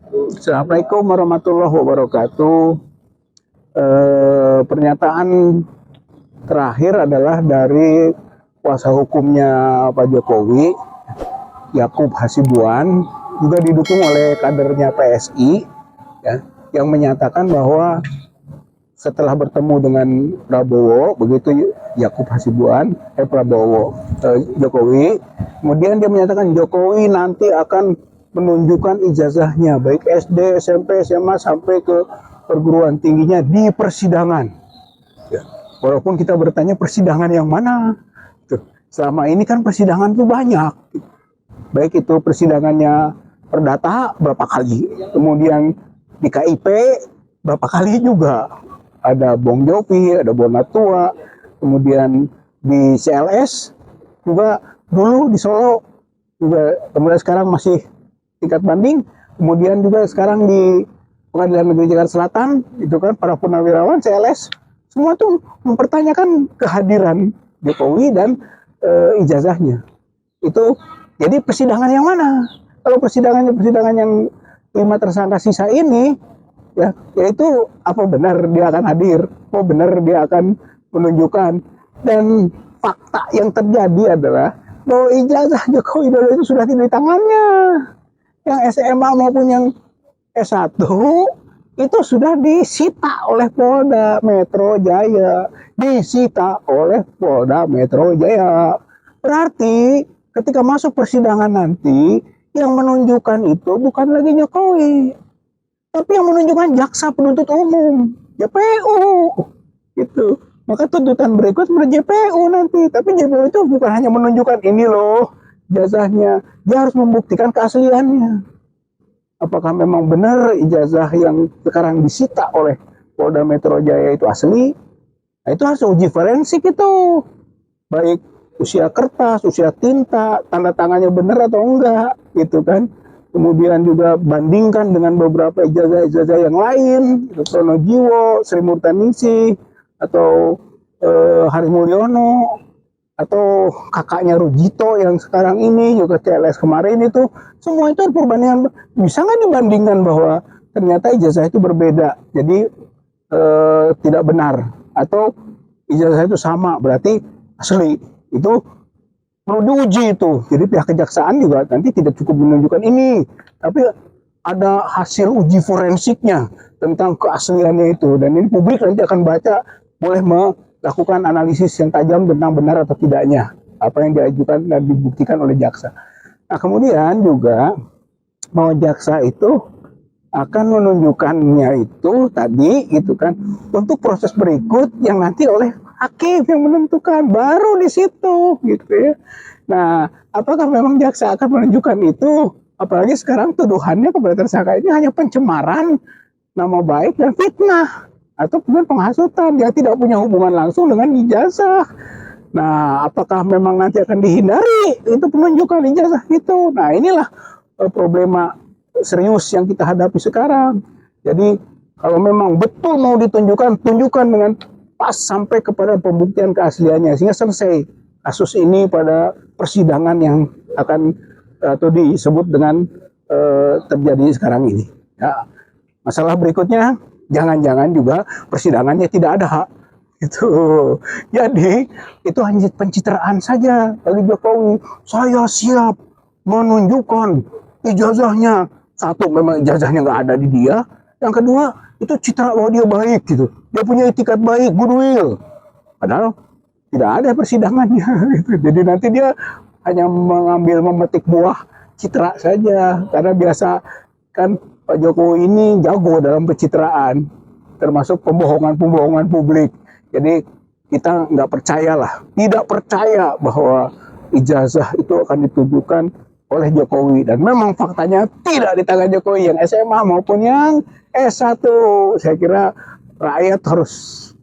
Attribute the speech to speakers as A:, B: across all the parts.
A: Assalamualaikum warahmatullahi wabarakatuh. Pernyataan terakhir adalah dari kuasa hukumnya Pak Jokowi, Yakub Hasibuan, juga didukung oleh kadernya PSI, ya, yang menyatakan bahwa setelah bertemu dengan Prabowo, begitu Yakub Hasibuan, Jokowi, kemudian dia menyatakan Jokowi nanti akan menunjukkan ijazahnya, baik SD, SMP, SMA, sampai ke perguruan tingginya di persidangan. Ya. Walaupun kita bertanya persidangan yang mana, selama ini kan persidangan itu banyak, baik itu persidangannya perdata berapa kali, kemudian di KIP berapa kali juga, ada Bong Jovi, ada Bonatua, kemudian di CLS juga dulu di Solo juga, kemudian sekarang masih tingkat banding, kemudian juga sekarang di Pengadilan Negeri Jakarta Selatan itu kan para purnawirawan CLS semua tuh mempertanyakan kehadiran Jokowi dan ijazahnya. Itu jadi persidangan yang mana? Kalau persidangan yang 5 tersangka sisa ini, ya, yaitu apa benar dia akan hadir, apa benar dia akan menunjukkan. Dan fakta yang terjadi adalah bahwa ijazah Joko Widodo itu sudah tidak di tangannya. Yang SMA maupun yang S1 itu sudah disita oleh Polda Metro Jaya. Disita oleh Polda Metro Jaya. Berarti ketika masuk persidangan nanti, yang menunjukkan itu bukan lagi Jokowi, tapi yang menunjukkan jaksa penuntut umum, JPU, gitu. Maka tuntutan berikut JPU nanti, tapi JPU itu bukan hanya menunjukkan ini loh ijazahnya, dia harus membuktikan keasliannya. Apakah memang benar ijazah yang sekarang disita oleh Polda Metro Jaya itu asli? Nah, itu harus uji forensik itu, baik usia kertas, usia tinta, tanda tangannya benar atau enggak, gitu kan. Kemudian juga bandingkan dengan beberapa ijazah-ijazah yang lain, Pronojiwo, Sri Murtaningsih, atau Hari Mulyono, atau kakaknya Rujito yang sekarang ini juga CLS kemarin itu, semua itu perbandingan. Bisa nggak dibandingkan bahwa ternyata ijazah itu berbeda, jadi tidak benar, atau ijazah itu sama berarti asli? Itu perlu diuji itu. Jadi pihak kejaksaan juga nanti tidak cukup menunjukkan ini, tapi ada hasil uji forensiknya tentang keasliannya itu, dan ini publik nanti akan baca, boleh melakukan analisis yang tajam tentang benar atau tidaknya apa yang diajukan dan dibuktikan oleh jaksa. Nah, kemudian juga bahwa jaksa itu akan menunjukkannya itu tadi gitu kan, untuk proses berikut yang nanti oleh hakim yang menentukan, baru di situ gitu ya. Nah, apakah memang jaksa akan menunjukkan itu? Apalagi sekarang tuduhannya kepada tersangka ini hanya pencemaran nama baik dan fitnah atau kemudian penghasutan, dia tidak punya hubungan langsung dengan ijazah. Nah, apakah memang nanti akan dihindari itu penunjukan ijazah itu? Nah, inilah problema serius yang kita hadapi sekarang. Jadi kalau memang betul mau ditunjukkan, tunjukkan dengan pas sampai kepada pembuktian keasliannya, sehingga selesai kasus ini pada persidangan yang akan atau disebut dengan terjadi sekarang ini. Ya. Masalah berikutnya, jangan-jangan juga persidangannya tidak ada hak. Itu jadi itu hanya pencitraan saja bagi Jokowi. Saya siap menunjukkan ijazahnya. Satu, memang ijazahnya nggak ada di dia. Yang kedua, itu citra bahwa dia baik gitu. Dia punya etikat baik, goodwill. Padahal tidak ada persidangannya. Gitu. Jadi nanti dia hanya memetik buah citra saja. Karena biasa kan Pak Jokowi ini jago dalam pencitraan, termasuk pembohongan publik. Jadi kita nggak percayalah, tidak percaya bahwa ijazah itu akan ditunjukkan oleh Jokowi, dan memang faktanya tidak di tangan Jokowi, yang SMA maupun yang S1. Saya kira rakyat harus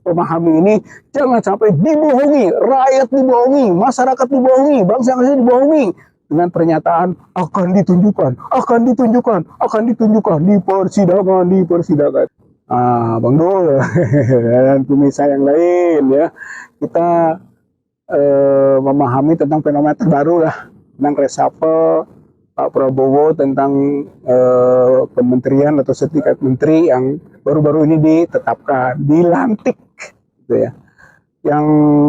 A: memahami ini, jangan sampai dibohongi, rakyat dibohongi, masyarakat dibohongi, bangsa Indonesia dibohongi dengan pernyataan akan ditunjukkan di persidangan. Bang Dul dan pemirsa yang lain ya, kita memahami tentang fenomena terbaru lah, tentang reshuffle Pak Prabowo tentang kementerian atau setingkat menteri yang baru-baru ini ditetapkan, dilantik, gitu ya. Yang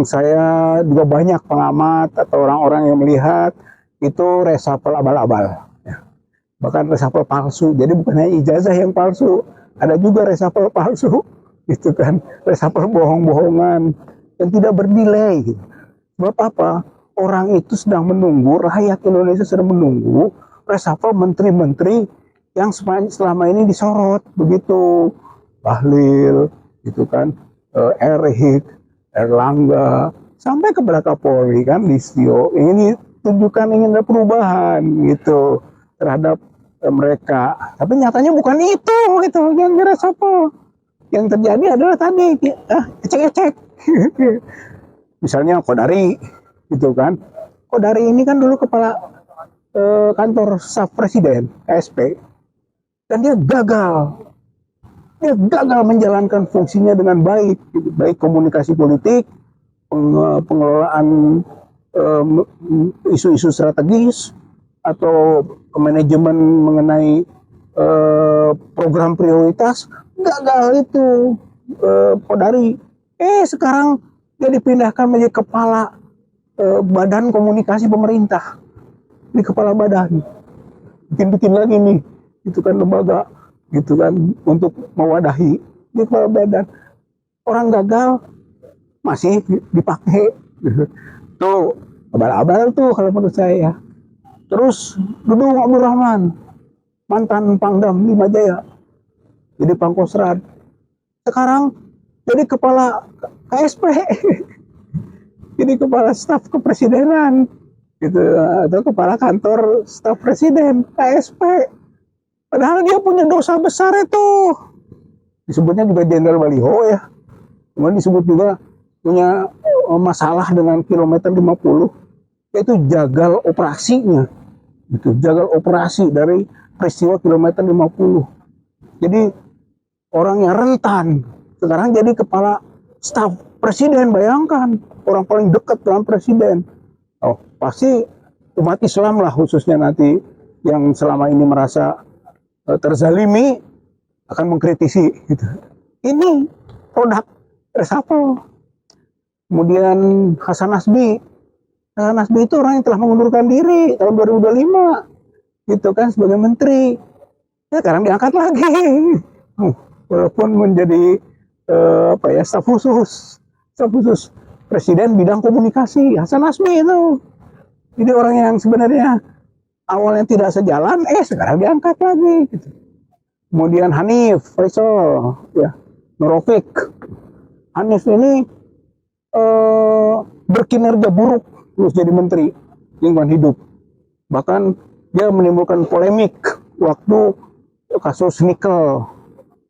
A: saya juga banyak pengamat atau orang-orang yang melihat itu reshuffle abal-abal, ya. Bahkan reshuffle palsu. Jadi bukan hanya ijazah yang palsu, ada juga reshuffle palsu, gitu kan, reshuffle bohong-bohongan yang tidak bernilai. Gitu. Sebab apa? Orang itu sedang menunggu, rakyat Indonesia sedang menunggu reshuffle menteri-menteri yang selama ini disorot, begitu. Bahlil, gitu kan, Erick, Erlangga, sampai ke Kapolri kan, Listio. Ini tunjukkan ingin ada perubahan gitu terhadap mereka. Tapi nyatanya bukan itu, gitu yang reshuffle. Yang terjadi adalah tadi, ecek-ecek. Misalnya Kodari, gitu kan. Kodari ini kan dulu kepala kantor staf presiden, KSP, dan dia gagal menjalankan fungsinya dengan baik, gitu. Baik komunikasi politik, pengelolaan isu-isu strategis, atau manajemen mengenai program prioritas, gagal itu Kodari. Sekarang dia dipindahkan menjadi kepala badan komunikasi pemerintah, di kepala badan, bikin lagi nih, itu kan lembaga, gitu kan, untuk mewadahi di kepala badan. Orang gagal masih dipakai, tuh abal-abal tuh kalau menurut saya. Terus Dudung Abdurrahman, mantan Pangdam 5 Jaya, jadi Pangkostrat, sekarang jadi kepala KSP, jadi kepala staf kepresidenan, gitu, atau kepala kantor staf presiden, KSP. Padahal dia punya dosa besar itu. Disebutnya juga Jenderal Baliho ya. Kemudian disebut juga punya masalah dengan kilometer 50, yaitu jagal operasinya. Gitu, jagal operasi dari peristiwa kilometer 50. Jadi orang yang rentan sekarang jadi kepala staf presiden. Bayangkan, orang paling dekat dengan presiden. Pasti umat Islam lah khususnya nanti yang selama ini merasa terzalimi akan mengkritisi, gitu. Ini produk reshuffle. Kemudian Hasan Nasbi itu orang yang telah mengundurkan diri tahun 2025, gitu kan, sebagai menteri. Ya sekarang diangkat lagi, walaupun menjadi staf khusus presiden bidang komunikasi. Hasan Nasbi itu, jadi orang yang sebenarnya awalnya tidak sejalan, sekarang diangkat lagi, gitu. Kemudian Hanif Faisal, ya, Nurofik. Hanif ini berkinerja buruk terus jadi menteri lingkungan hidup. Bahkan dia menimbulkan polemik waktu kasus nikel,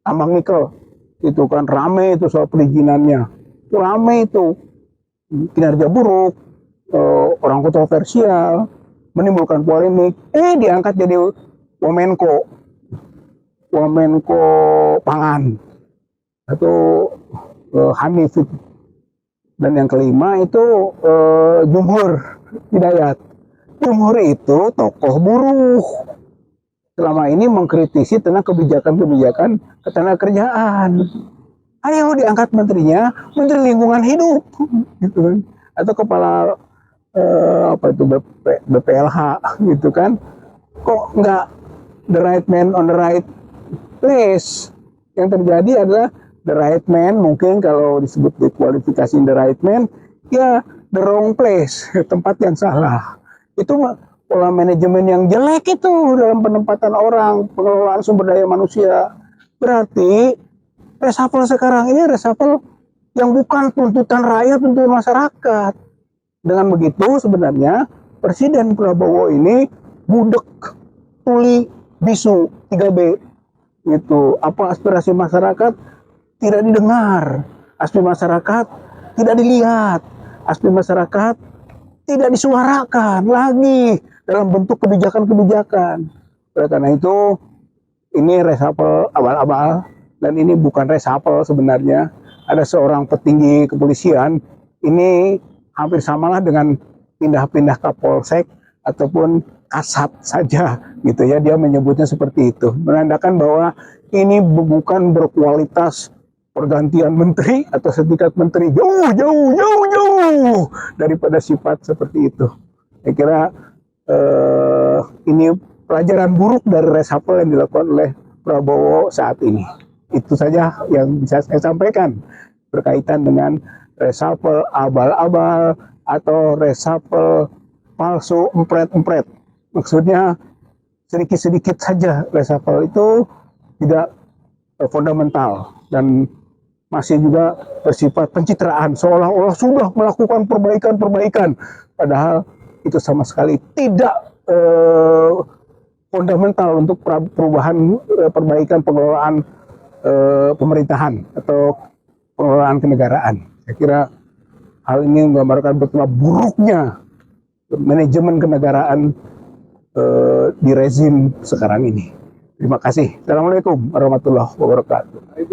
A: tambang nikel. Itu kan rame itu soal perizinannya. Rame itu, kinerja buruk, orang kontroversial, menimbulkan polemik. Diangkat jadi Wamenko Pangan atau Hanif itu. Dan yang kelima itu Jumhur Hidayat. Jumhur itu tokoh buruh, selama ini mengkritisi tentang kebijakan-kebijakan ketenagakerjaan. Ayo diangkat menterinya, menteri lingkungan hidup, gitu kan, atau kepala BPLH, gitu kan. Kok nggak the right man on the right place? Yang terjadi adalah the right man, mungkin kalau disebut dikualifikasi the right man, ya the wrong place, tempat yang salah. Itu pola manajemen yang jelek itu dalam penempatan orang, pengelolaan sumber daya manusia. Berarti reshuffle sekarang ini reshuffle yang bukan tuntutan rakyat, tuntutan masyarakat. Dengan begitu sebenarnya Presiden Prabowo ini budek, tuli, bisu, 3B. Gitu. Apa aspirasi masyarakat tidak didengar, aspirasi masyarakat tidak dilihat, aspirasi masyarakat tidak disuarakan lagi dalam bentuk kebijakan-kebijakan. Oleh karena itu, ini reshuffle abal-abal, dan ini bukan reshuffle sebenarnya. Ada seorang petinggi kepolisian, ini hampir samalah dengan pindah-pindah Kapolsek ataupun kasat saja gitu ya, dia menyebutnya seperti itu, menandakan bahwa ini bukan berkualitas pergantian menteri atau setingkat menteri, jauh daripada sifat seperti itu. Saya kira ini pelajaran buruk dari reshuffle yang dilakukan oleh Prabowo saat ini. Itu saja yang bisa saya sampaikan berkaitan dengan reshuffle abal-abal atau reshuffle palsu empret-empret. Maksudnya sedikit-sedikit saja reshuffle itu tidak fundamental dan masih juga bersifat pencitraan, seolah-olah sudah melakukan perbaikan-perbaikan, padahal itu sama sekali tidak fundamental untuk perubahan, perbaikan pengelolaan pemerintahan atau pengelolaan kenegaraan. Saya kira hal ini menggambarkan betapa buruknya manajemen kenegaraan di rezim sekarang ini. Terima kasih. Assalamualaikum warahmatullahi wabarakatuh.